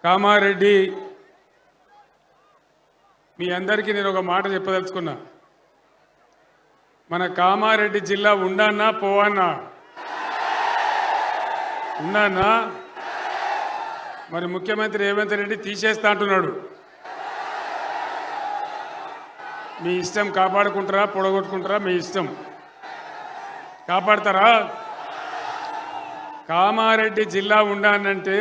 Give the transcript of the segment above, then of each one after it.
కామారెడ్డి మీ అందరికీ నేను ఒక మాట చెప్పదలుచుకున్నా. మన కామారెడ్డి జిల్లా ఉండన్నా పోవన్నా? ఉన్నానా? మరి ముఖ్యమంత్రి రేవంత్ రెడ్డి తీసేస్తా అంటున్నాడు. మీ ఇష్టం, కాపాడుకుంటారా పొడగొట్టుకుంటారా మీ ఇష్టం. కాపాడతారా? కామారెడ్డి జిల్లా ఉండానంటే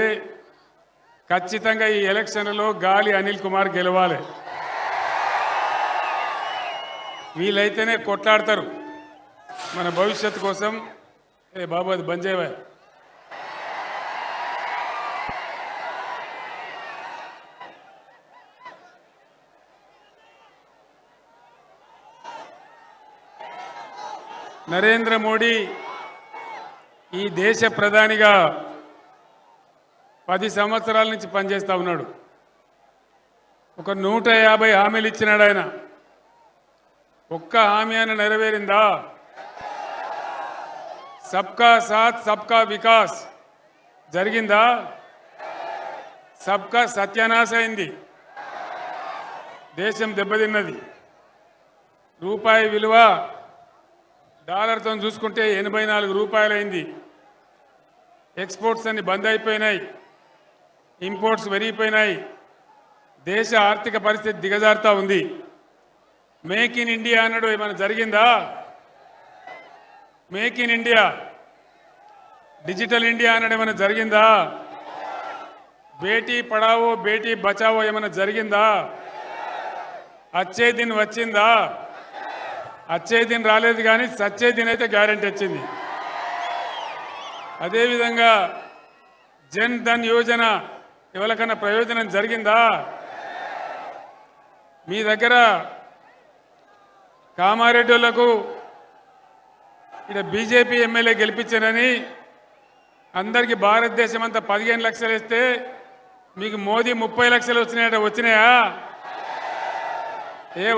ఖచ్చితంగా ఈ ఎలక్షన్లలో గాలి అనిల్ కుమార్ గెలవాలి. వీలైతేనే కొట్లాడతారు మన భవిష్యత్తు కోసం. ఏ బాబు అది బంద్ చేయవా? నరేంద్ర మోడీ ఈ దేశ ప్రధానిగా 10 సంవత్సరాల నుంచి పనిచేస్తూ ఉన్నాడు. ఒక 150 హామీలు ఇచ్చినాడు ఆయన. ఒక్క హామీ అయినా నెరవేరిందా? సబ్కా సాత్ సబ్కా వికాస్ జరిగిందా? సబ్కా సత్యానాశ అయింది. దేశం దెబ్బతిన్నది. రూపాయి విలువ డాలర్తో చూసుకుంటే 84 రూపాయలు అయింది. ఎక్స్పోర్ట్స్ అన్ని బంద్ అయిపోయినాయి. ఇంపోర్ట్స్ పెరిగిపోయినాయి. దేశ ఆర్థిక పరిస్థితి దిగజారుతా ఉంది. మేక్ ఇన్ ఇండియా అన్నాడు ఏమైనా జరిగిందా? Make in India, digital India అన్నాడు ఏమైనా జరిగిందా? బేటీ పడావో బేటీ బచావో ఏమైనా జరిగిందా? అచ్చే దిన్ వచ్చిందా? అచ్చే దిన్ రాలేదు, కానీ సచ్చే దిన్ అయితే గ్యారెంటీ వచ్చింది. అదేవిధంగా జన్ ధన్ యోజన ఎవరికన్నా ప్రయోజనం జరిగిందా? మీ దగ్గర కామారెడ్డి వాళ్ళకు ఇక్కడ బీజేపీ ఎమ్మెల్యే గెలిపించారని అందరికీ భారతదేశం అంతా 15 లక్షలు ఇస్తే మీకు మోదీ 30 లక్షలు వచ్చినాయట. వచ్చినాయా?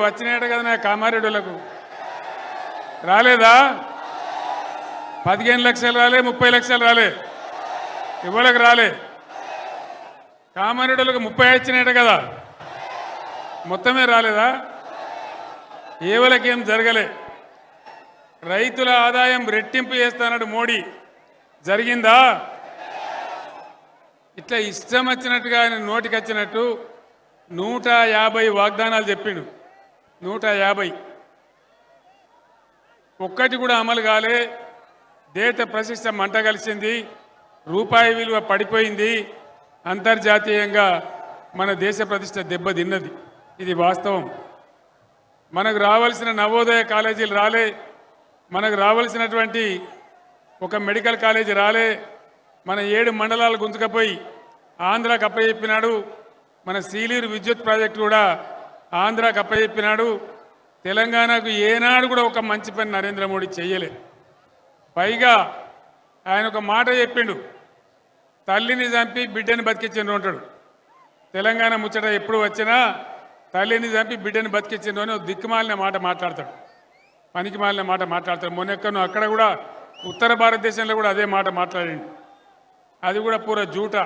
వచ్చినాయట కదా నా కామారెడ్డి వాళ్ళకు. రాలేదా? 15 లక్షలు రాలే, 30 లక్షలు రాలే. ఇవ్వలకు రాలే. కామారెడ్డి వాళ్ళకు 30 వచ్చినాయట కదా, మొత్తమే రాలేదా? ఏవలకేం జరగలే. రైతుల ఆదాయం రెట్టింపు చేస్తానడు మోడీ. జరిగిందా? ఇట్లా ఇష్టం వచ్చినట్టుగా ఆయన నోటికి వచ్చినట్టు 150 వాగ్దానాలు చెప్పిండు. 150 ఒక్కటి కూడా అమలు కాలే. దేశ ప్రతిష్ట మంట కలిసింది. రూపాయి విలువ పడిపోయింది. అంతర్జాతీయంగా మన దేశ ప్రతిష్ట దెబ్బతిన్నది. ఇది వాస్తవం. మనకు రావాల్సిన నవోదయ కాలేజీలు రాలే. మనకు రావాల్సినటువంటి ఒక మెడికల్ కాలేజీ రాలే. మన 7 మండలాలు గుంజుకపోయి ఆంధ్రాకి అప్పచెప్పినాడు. మన సీలీరు విద్యుత్ ప్రాజెక్టు కూడా ఆంధ్రాకి అప్పచెప్పినాడు. తెలంగాణకు ఏనాడు కూడా ఒక మంచి పని నరేంద్ర మోడీ చెయ్యలే. పైగా ఆయన ఒక మాట చెప్పిండు, తల్లిని చంపి బిడ్డని బతికించిండు అంటాడు. తెలంగాణ ముచ్చట ఎప్పుడు వచ్చినా తల్లిని చంపి బిడ్డని బతికించిండు అని దిక్కుమాలిన మాట మాట్లాడతాడు. పనికి మాలిన మాట మాట్లాడతాడు. మొన్నెక్కను అక్కడ కూడా ఉత్తర భారతదేశంలో కూడా అదే మాట మాట్లాడిండు. అది కూడా పూర జూట.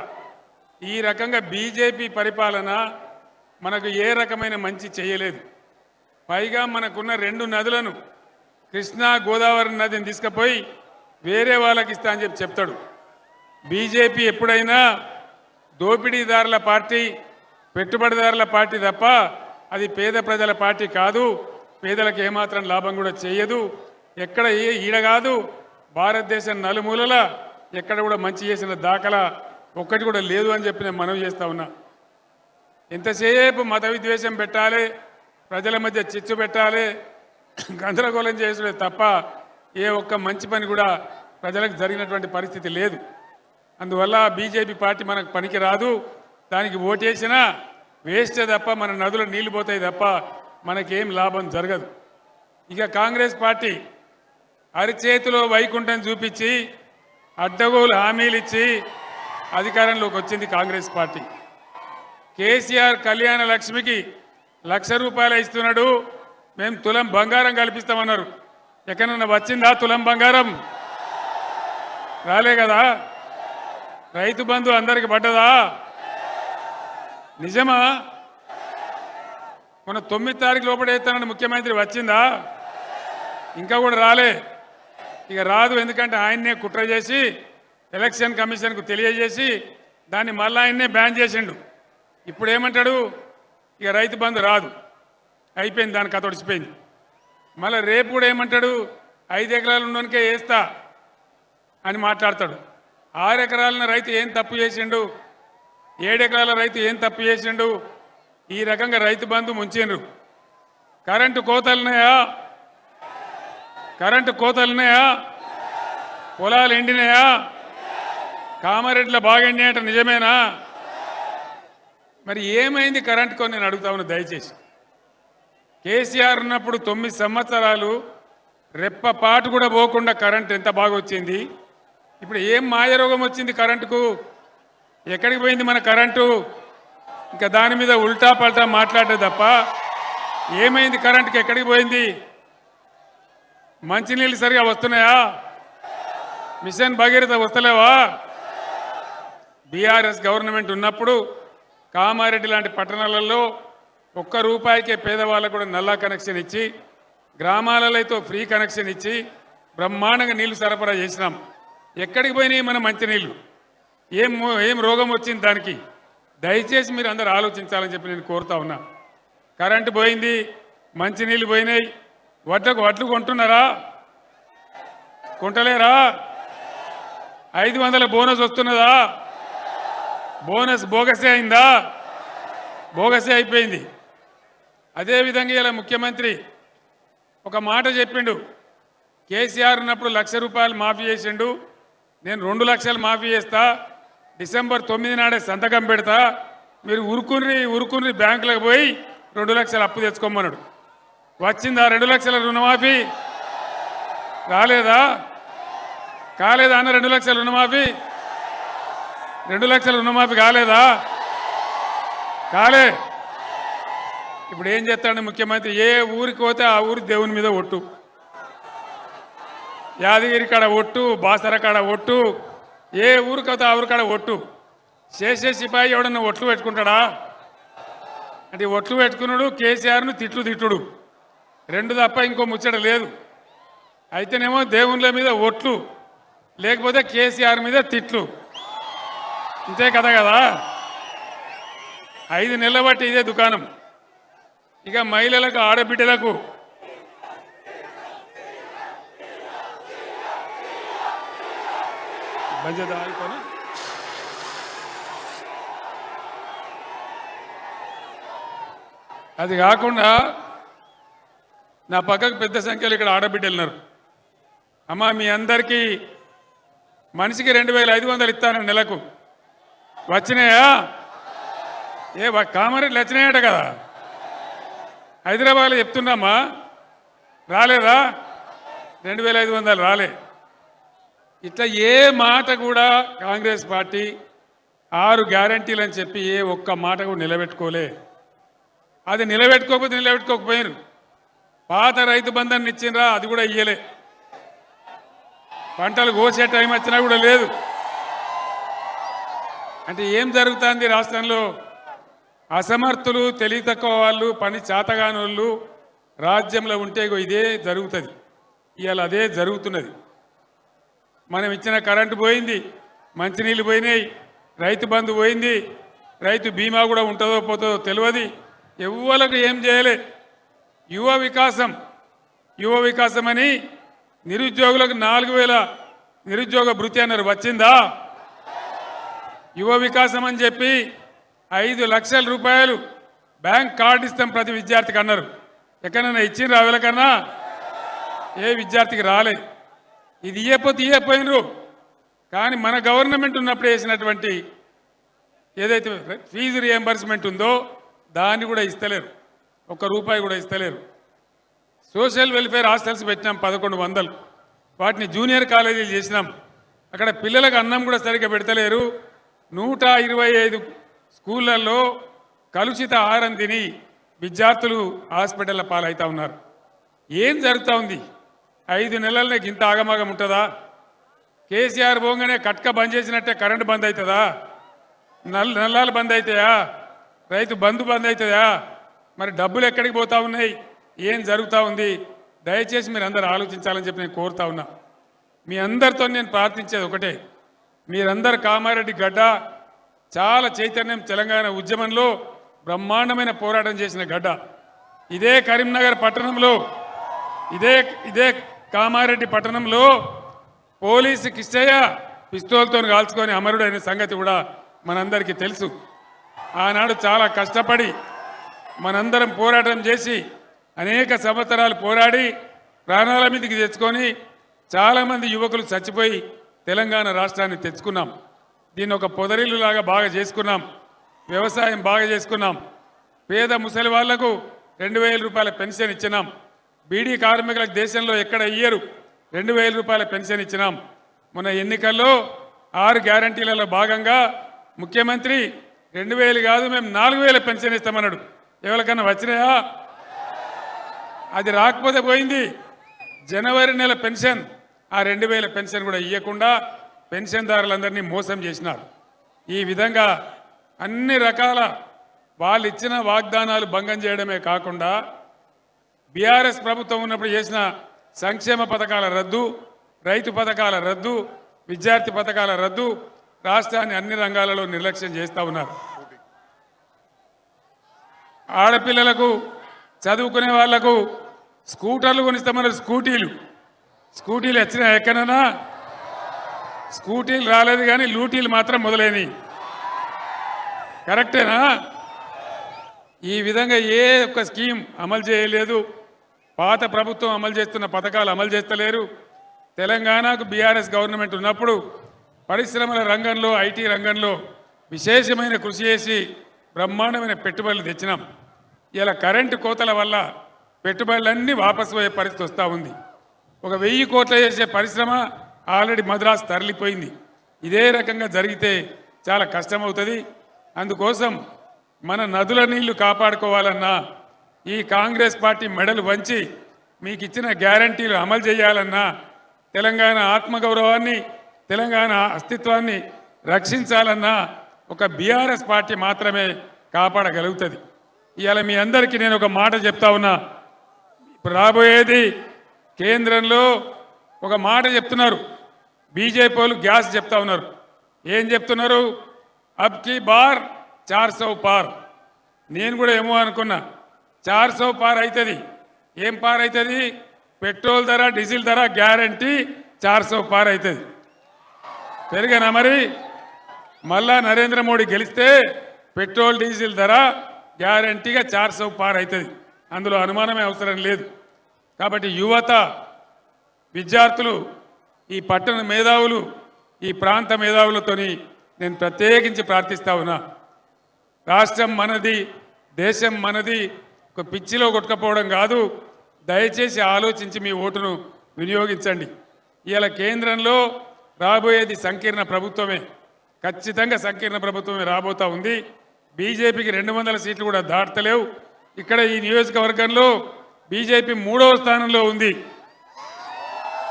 ఈ రకంగా బీజేపీ పరిపాలన మనకు ఏ రకమైన మంచి చేయలేదు. పైగా మనకున్న 2 నదులను, కృష్ణా గోదావరి నదిని తీసుకుపోయి వేరే వాళ్ళకి ఇస్తా అని చెప్తాడు. బీజేపీ ఎప్పుడైనా దోపిడీదారుల పార్టీ, పెట్టుబడిదారుల పార్టీ తప్ప అది పేద ప్రజల పార్టీ కాదు. పేదలకు ఏమాత్రం లాభం కూడా చేయదు. ఎక్కడ ఈడ కాదు, భారతదేశం నలుమూలల ఎక్కడ కూడా మంచి చేసిన దాఖలా ఒక్కటి కూడా లేదు అని చెప్పి నేను మనవి చేస్తా ఉన్నా. ఎంతసేపు మత విద్వేషం పెట్టాలి, ప్రజల మధ్య చిచ్చు పెట్టాలి, గందరగోళం చేసుడే తప్ప ఏ ఒక్క మంచి పని కూడా ప్రజలకు జరిగినటువంటి పరిస్థితి లేదు. అందువల్ల బీజేపీ పార్టీ మనకు పనికి రాదు. దానికి ఓటేసినా వేస్తే తప్ప మన నదులు నీళ్లు పోతాయి తప్ప మనకేం లాభం జరగదు. ఇక కాంగ్రెస్ పార్టీ అరిచేతిలో వైకుంఠం చూపించి అడ్డగోలు హామీలు ఇచ్చి అధికారంలోకి వచ్చింది కాంగ్రెస్ పార్టీ. కేసీఆర్ కళ్యాణ లక్ష్మికి 1,00,000 రూపాయలు ఇస్తున్నాడు. మేము తులం బంగారం కల్పిస్తామన్నారు. ఎక్కడన్నా వచ్చిందా తులం బంగారం? రాలే కదా. రైతు బంధు అందరికి పడ్డదా? నిజమా? మన 9 తారీఖు లోపల వేస్తానని ముఖ్యమంత్రి వచ్చిందా? ఇంకా కూడా రాలే. ఇక రాదు, ఎందుకంటే ఆయన్నే కుట్ర చేసి ఎలక్షన్ కమిషన్కు తెలియజేసి దాన్ని మళ్ళీ ఆయన్నే బ్యాన్ చేసిండు. ఇప్పుడు ఏమంటాడు? ఇక రైతు బంధు రాదు, అయిపోయింది, దాని కథ ఒడిచిపోయింది. మళ్ళీ రేపు కూడా ఏమంటాడు? 5 ఎకరాలు ఉన్నోనికే వేస్తా అని మాట్లాడతాడు. 6 ఎకరాల రైతు ఏం తప్పు చేసిండు? 7 ఎకరాల రైతు ఏం తప్పు చేసిండు? ఈ రకంగా రైతు బంధు ముంచిండ్రు. కరెంటు కోతలున్నాయా? కరెంటు కోతలున్నాయా? పొలాలు ఎండినాయా? కామారెడ్డిలో బాగా ఎండినాయట, నిజమేనా? మరి ఏమైంది కరెంటుకో నేను అడుగుతా ఉన్నా దయచేసి. కేసీఆర్ ఉన్నప్పుడు 9 సంవత్సరాలు రెప్పపాటు కూడా పోకుండా కరెంట్ ఎంత బాగా వచ్చింది. ఇప్పుడు ఏం మాయరోగం వచ్చింది కరెంటుకు? ఎక్కడికి పోయింది మన కరెంటు? ఇంకా దాని మీద ఉల్టా పల్టా మాట్లాడే తప్ప ఏమైంది కరెంటుకి? ఎక్కడికి పోయింది? మంచినీళ్ళు సరిగా వస్తున్నాయా? మిషన్ భగీరథ వస్తలేవా? బీఆర్ఎస్ గవర్నమెంట్ ఉన్నప్పుడు కామారెడ్డి లాంటి పట్టణాలలో ₹1 పేదవాళ్ళకు కూడా నల్లా కనెక్షన్ ఇచ్చి, గ్రామాలలో అయితే ఫ్రీ కనెక్షన్ ఇచ్చి బ్రహ్మాండంగా నీళ్లు సరఫరా చేసినాం. ఎక్కడికి పోయినాయి మన మంచినీళ్ళు? ఏం రోగం వచ్చింది దానికి? దయచేసి మీరు అందరూ ఆలోచించాలని చెప్పి నేను కోరుతా ఉన్నా. కరెంటు పోయింది, మంచినీళ్ళు పోయినాయి, వడ్లు కొంటున్నారా? కొంటలేరా? 500 బోనస్ వస్తున్నదా? బోనస్ బోగసే అయిందా? బోగసే అయిపోయింది. అదేవిధంగా ఇలా ముఖ్యమంత్రి ఒక మాట చెప్పిండు. కేసీఆర్ ఉన్నప్పుడు ₹1,00,000 మాఫీ చేసిండు, నేను 2 లక్షలు మాఫీ చేస్తా, డిసెంబర్ 9 నాడే సంతకం పెడతా, మీరు ఉరుకుని బ్యాంకులకు పోయి 2 లక్షలు అప్పు తెచ్చుకోమన్నాడు. వచ్చిందా 2 లక్షల రుణమాఫీ? రాలేదా? కాలేదా అన్న 2 లక్షల రుణమాఫీ? 2 లక్షల రుణమాఫీ కాలేదా? కాలే. ఇప్పుడు ఏం చేస్తాడు ముఖ్యమంత్రి? ఏ ఊరికి పోతే ఆ ఊరి దేవుని మీద ఒట్టు. యాదగిరి కాడ ఒట్టు, బాసర కాడ ఒట్టు, ఏ ఊరికి పోతే ఆ ఊరి కాడ ఒట్టు. శేషే సిపాయి ఎవడన్నా ఒట్లు పెట్టుకుంటాడా? అంటే ఒట్లు పెట్టుకున్నాడు, కేసీఆర్ను తిట్టుడు, 2 తప్ప ఇంకో ముచ్చట లేదు. అయితేనేమో దేవుళ్ళ మీద ఒట్లు, లేకపోతే కేసీఆర్ మీద తిట్లు, ఇంతే కదా. 5 నెలల బట్టి ఇదే దుకాణం. ఇక మహిళలకు, ఆడబిడ్డలకు అది కాకుండా నా పక్కకు పెద్ద సంఖ్యలో ఇక్కడ ఆడబిడ్డలు ఉన్నారు. అమ్మ, మీ అందరికీ మనిషికి 2,500 ఇస్తాను నెలకు. వచ్చినాయా? కామారెడ్డిలో వచ్చినాయట కదా, హైదరాబాద్లో చెప్తున్నామా, రాలేదా? 2,500 రాలే. ఇట్లా ఏ మాట కూడా కాంగ్రెస్ పార్టీ 6 గ్యారంటీలు అని చెప్పి ఏ ఒక్క మాట కూడా నిలబెట్టుకోలే. అది నిలబెట్టుకోకపోయారు. పాత రైతు బంధాన్ని ఇచ్చిండ్రా, అది కూడా ఇయ్యలే. పంటలు కోసే టైం వచ్చినా కూడా లేదు. అంటే ఏం జరుగుతుంది రాష్ట్రంలో? అసమర్థులు, తెలివి తక్కువ వాళ్ళు, పని చేతగాని వాళ్ళు రాజ్యంలో ఉంటే ఇదే జరుగుతుంది. ఇవాళ అదే జరుగుతున్నది. మనం ఇచ్చిన కరెంటు పోయింది, మంచినీళ్ళు పోయినాయి, రైతు బంధు పోయింది, రైతు బీమా కూడా ఉంటుందో పోతుందో తెలియదు. ఎవ్వలకు ఏం చేయలే. యువ వికాసం అని నిరుద్యోగులకు 4,000 నిరుద్యోగ భృతి అన్నారు, వచ్చిందా? యువ వికాసం అని చెప్పి 5 లక్షల రూపాయలు బ్యాంక్ కార్డు ఇస్తాం ప్రతి విద్యార్థికి అన్నారు. ఎక్కడైనా ఇచ్చిండ్రు? అవలకన్నా ఏ విద్యార్థికి రాలే. ఇది ఇయ్యపోయినరు. కానీ మన గవర్నమెంట్ ఉన్నప్పుడు వేసినటువంటి ఏదైతే ఫీజు రియంబర్స్మెంట్ ఉందో దాన్ని కూడా ఇస్తలేరు, ₹1 కూడా ఇస్తలేరు. సోషల్ వెల్ఫేర్ హాస్టల్స్ పెట్టినాం 1100, వాటిని జూనియర్ కాలేజీలు చేసినాం. అక్కడ పిల్లలకు అన్నం కూడా సరిగ్గా పెడతలేరు. 125 స్కూళ్ళల్లో కలుషిత ఆహారం తిని విద్యార్థులు హాస్పిటల్ల పాలవుతూ ఉన్నారు. ఏం జరుగుతూ ఉంది? 5 నెలలనే ఇంత ఆగమాగం ఉంటుందా? కేసీఆర్ పోగానే కట్క బంద్ చేసినట్టే కరెంటు బంద్ అవుతుందా? నల్లాలు బంద్ అవుతాయా? రైతు బంధు అవుతుందా? మరి డబ్బులు ఎక్కడికి పోతా ఉన్నాయి? ఏం జరుగుతూ ఉంది? దయచేసి మీరు అందరూ ఆలోచించాలని చెప్పి నేను కోరుతా ఉన్నా. మీ అందరితో నేను ప్రార్థించేది ఒకటే, మీరందరు కామారెడ్డి గడ్డ చాలా చైతన్యం, తెలంగాణ ఉద్యమంలో బ్రహ్మాండమైన పోరాటం చేసిన గడ్డ. ఇదే కరీంనగర్ పట్టణంలో, ఇదే కామారెడ్డి పట్టణంలో పోలీసు కిష్టయ్య పిస్తోల్తో కాల్చుకొని అమరుడైన సంగతి కూడా మనందరికీ తెలుసు. ఆనాడు చాలా కష్టపడి మనందరం పోరాటం చేసి అనేక సంవత్సరాలు పోరాడి ప్రాణాల మీదకి తెచ్చుకొని చాలామంది యువకులు చచ్చిపోయి తెలంగాణ రాష్ట్రాన్ని తెచ్చుకున్నాం. దీన్ని ఒక పొదరిల్లులాగా బాగా చేసుకున్నాం. వ్యవసాయం బాగా చేసుకున్నాం. పేద ముసలి వాళ్లకు 2000 రూపాయల పెన్షన్ ఇచ్చినాం. బీడీ కార్మికులకు దేశంలో ఎక్కడ ఇయ్యరు 2000 రూపాయల పెన్షన్ ఇచ్చినాం. మొన్న ఎన్నికల్లో 6 గ్యారంటీలలో భాగంగా ముఖ్యమంత్రి 2000 కాదు మేము 4000 పెన్షన్ ఇస్తామన్నాడు. ఎవరికన్నా వచ్చినాయా? అది రాకపోతే పోయింది. జనవరి నెల పెన్షన్, ఆ 2000 పెన్షన్ కూడా ఇవ్వకుండా పెన్షన్దారులందరినీ మోసం చేసినారు. ఈ విధంగా అన్ని రకాల వాళ్ళు ఇచ్చిన వాగ్దానాలు భంగం చేయడమే కాకుండా బీఆర్ఎస్ ప్రభుత్వం ఉన్నప్పుడు చేసిన సంక్షేమ పథకాల రద్దు, రైతు పథకాల రద్దు, విద్యార్థి పథకాల రద్దు, రాష్ట్రాన్ని అన్ని రంగాలలో నిర్లక్ష్యం చేస్తూ ఉన్నారు. ఆడపిల్లలకు చదువుకునే వాళ్లకు స్కూటర్లు కొనిస్తామన్నారు. స్కూటీలు వచ్చినా ఎక్కడైనా స్కూటీలు రాలేదు, కానీ లూటీలు మాత్రం మొదలైనవి. కరెక్టేనా? ఈ విధంగా ఏ ఒక్క స్కీమ్ అమలు చేయలేదు. పాత ప్రభుత్వం అమలు చేస్తున్న పథకాలు అమలు చేస్తలేరు. తెలంగాణకు బీఆర్ఎస్ గవర్నమెంట్ ఉన్నప్పుడు పరిశ్రమల రంగంలో, ఐటీ రంగంలో విశేషమైన కృషి చేసి బ్రహ్మాండమైన పెట్టుబడులు తెచ్చినాం. ఇలా కరెంటు కోతల వల్ల పెట్టుబడులన్నీ వాపసు పోయే పరిస్థితి వస్తూ ఉంది. ఒక 1000 కోట్ల చేసే పరిశ్రమ ఆల్రెడీ మద్రాసు తరలిపోయింది. ఇదే రకంగా జరిగితే చాలా కష్టమవుతుంది. అందుకోసం మన నదుల నీళ్లు కాపాడుకోవాలన్నా, ఈ కాంగ్రెస్ పార్టీ మెడలు వంచి మీకు ఇచ్చిన గ్యారంటీలు అమలు చేయాలన్నా, తెలంగాణ ఆత్మగౌరవాన్ని, తెలంగాణ అస్తిత్వాన్ని రక్షించాలన్నా ఒక బీఆర్ఎస్ పార్టీ మాత్రమే కాపాడగలుగుతుంది. ఇవాళ మీ అందరికీ నేను ఒక మాట చెప్తా ఉన్నా. ఇప్పుడు రాబోయేది కేంద్రంలో ఒక మాట చెప్తున్నారు. బీజేపీ వాళ్ళు గ్యాస్ చెప్తా ఉన్నారు. ఏం చెప్తున్నారు? అబ్ కీ బార్ 400 పార్. నేను కూడా ఏమో అనుకున్నా, 400 పార్ అవుతుంది. ఏం పార్ అవుతుంది? పెట్రోల్ ధర, డీజిల్ ధర గ్యారంటీ 400 పార్ అవుతుంది. పెరిగానా? మరి మళ్ళా నరేంద్ర మోడీ గెలిస్తే పెట్రోల్ డీజిల్ ధర గ్యారంటీగా 400 పార్ అవుతుంది. అందులో అనుమానమే అవసరం లేదు. కాబట్టి యువత, విద్యార్థులు, ఈ పట్టణ మేధావులు, ఈ ప్రాంత మేధావులతోని నేను ప్రత్యేకించి ప్రార్థిస్తా ఉన్నా. రాష్ట్రం మనది, దేశం మనది, ఒక పిచ్చిలో కొట్టుకపోవడం కాదు. దయచేసి ఆలోచించి మీ ఓటును వినియోగించండి. ఇవాళ కేంద్రంలో రాబోయేది సంకీర్ణ ప్రభుత్వమే. ఖచ్చితంగా సంకీర్ణ ప్రభుత్వమే రాబోతా ఉంది. బీజేపీకి 200 సీట్లు కూడా దాటలేవు. ఇక్కడ ఈ నియోజకవర్గంలో బీజేపీ 3వ స్థానంలో ఉంది,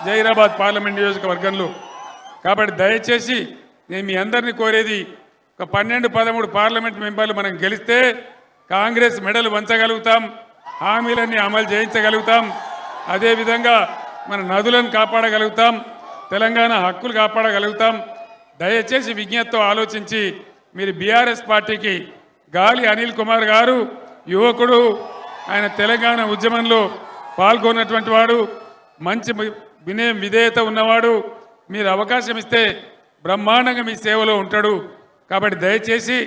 జైరాబాద్ పార్లమెంట్ నియోజకవర్గంలో. కాబట్టి దయచేసి నేను మీ అందరినీ కోరేది, ఒక 12-13 పార్లమెంట్ మెంబర్లు మనం గెలిస్తే కాంగ్రెస్ మెడలు వంచగలుగుతాం, హామీలన్నీ అమలు చేయించగలుగుతాం. అదేవిధంగా మన నదులను కాపాడగలుగుతాం, తెలంగాణ హక్కులు కాపాడగలుగుతాం. దయచేసి విజ్ఞతతో ఆలోచించి మీరు బీఆర్ఎస్ పార్టీకి, గాలి అనిల్ కుమార్ గారు యువకుడు, ఆయన తెలంగాణ ఉద్యమంలో పాల్గొన్నటువంటి వాడు, మంచి వినయం విధేయత ఉన్నవాడు. మీరు అవకాశం ఇస్తే బ్రహ్మాండంగా మీ సేవలో ఉంటాడు. కాబట్టి దయచేసి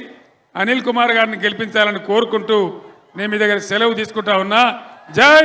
అనిల్ కుమార్ గారిని గెలిపించాలని కోరుకుంటూ నేను మీ దగ్గర సెలవు తీసుకుంటా ఉన్నా. జై